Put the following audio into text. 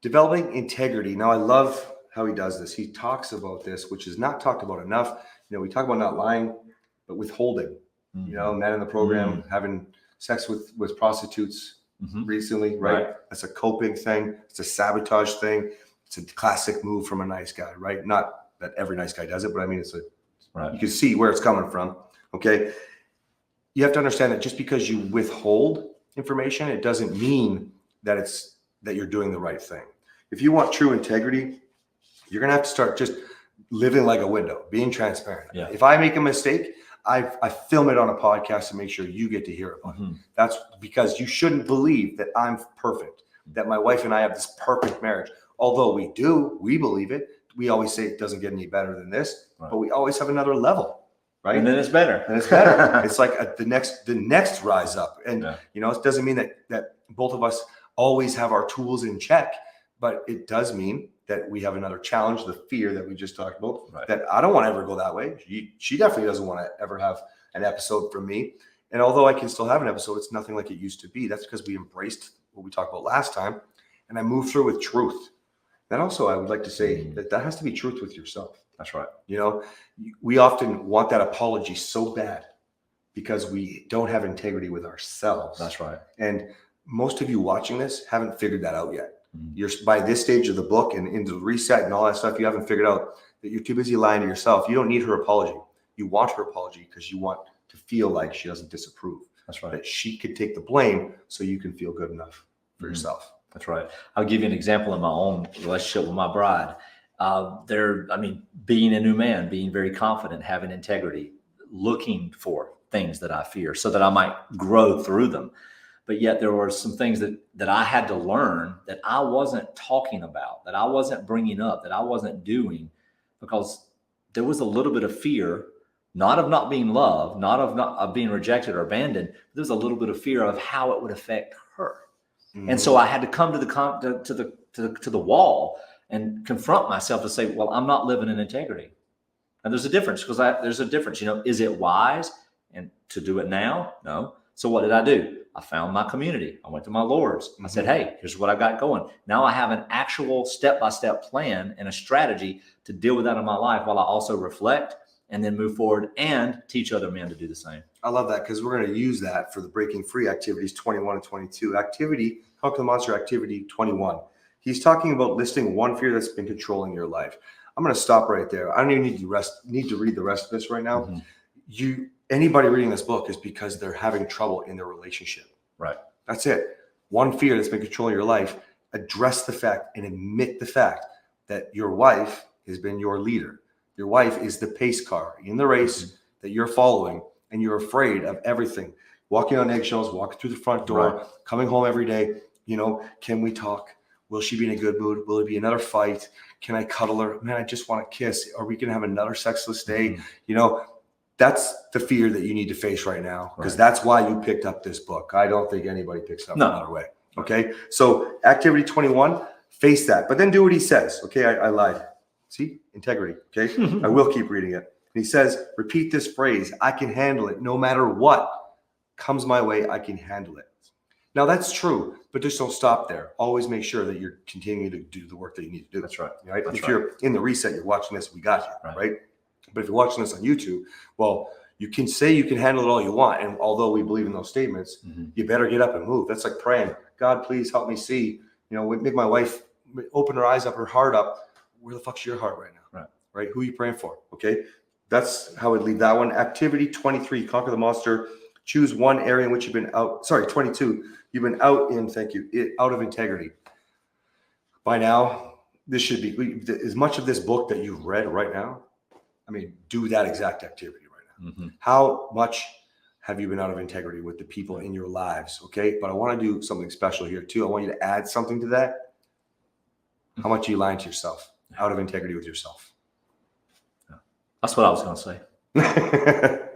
Developing integrity. Now, I love how he does this. He talks about this, which is not talked about enough. We talk about not lying, but withholding. Men in the program having sex with prostitutes recently, right? That's a coping thing. It's a sabotage thing. It's a classic move from a nice guy, right? Not that every nice guy does it, but I mean, you can see where it's coming from. Okay. You have to understand that just because you withhold information, it doesn't mean that you're doing the right thing. If you want true integrity, you're going to have to start just living like a window, being transparent. Yeah. If I make a mistake, I film it on a podcast to make sure you get to hear it. That's because you shouldn't believe that I'm perfect, that my wife and I have this perfect marriage. Although we believe it. We always say it doesn't get any better than this, but we always have another level, right? And then it's better. It's like the next rise up. And, it doesn't mean that both of us always have our tools in check, but it does mean that we have another challenge, the fear that we just talked about, that I don't want to ever go that way. She definitely doesn't want to ever have an episode from me. And although I can still have an episode, it's nothing like it used to be. That's because we embraced what we talked about last time. And I moved through with truth. Then also, I would like to say that has to be truth with yourself. That's right. We often want that apology so bad because we don't have integrity with ourselves. That's right. And most of you watching this haven't figured that out yet. You're by this stage of the book and into the reset and all that stuff, you haven't figured out that you're too busy lying to yourself. You don't need her apology. You want her apology because you want to feel like she doesn't disapprove. That's right. That she could take the blame so you can feel good enough for yourself. That's right. I'll give you an example in my own relationship with my bride. Being a new man, being very confident, having integrity, looking for things that I fear so that I might grow through them. But yet there were some things that I had to learn that I wasn't talking about, that I wasn't bringing up, that I wasn't doing, because there was a little bit of fear, not of not being loved, not of being rejected or abandoned. There was a little bit of fear of how it would affect her. And so I had to come to the wall and confront myself to say, well, I'm not living in integrity. And there's a difference there's a difference. Is it wise and to do it now? No. So what did I do? I found my community. I went to my Lord's. I said, hey, here's what I got going. Now I have an actual step-by-step plan and a strategy to deal with that in my life while I also reflect and then move forward and teach other men to do the same. I love that because we're going to use that for the Breaking Free activities 21 and 22. Talk to the Monster activity 21. He's talking about listing one fear that's been controlling your life. I'm going to stop right there. I don't even need to read the rest of this right now. Anybody reading this book is because they're having trouble in their relationship. Right. That's it. One fear that's been controlling your life. Address the fact and admit the fact that your wife has been your leader. Your wife is the pace car in the race that you're following, and you're afraid of everything. Walking on eggshells, walking through the front door, coming home every day. Can we talk? Will she be in a good mood? Will it be another fight? Can I cuddle her? Man, I just want to kiss. Are we going to have another sexless day? That's the fear that you need to face right now, because that's why you picked up this book. I don't think anybody picks up another way. Okay. So activity 21, face that, but then do what he says. Okay. I lied. See, integrity. Okay. I will keep reading it. And he says, repeat this phrase. I can handle it. No matter what comes my way, I can handle it. Now that's true, but just don't stop there. Always make sure that you're continuing to do the work that you need to do. That's right. If you're in the reset, you're watching this, we got you, right? But if you're watching this on YouTube, well, you can say you can handle it all you want. And although we believe in those statements, you better get up and move. That's like praying. God, please help me see, make my wife open her eyes up, her heart up. Where the fuck's your heart right now? Right? Who are you praying for? Okay. That's how I'd leave that one. Activity 23, conquer the monster. Choose one area in which you've been out. 22. You've been out in, out of integrity. By now, this should be, as much of this book that you've read right now, do that exact activity right now. How much have you been out of integrity with the people in your lives? Okay. But I want to do something special here too. I want you to add something to that. How much are you lying to yourself? Out of integrity with yourself? That's what I was going to say.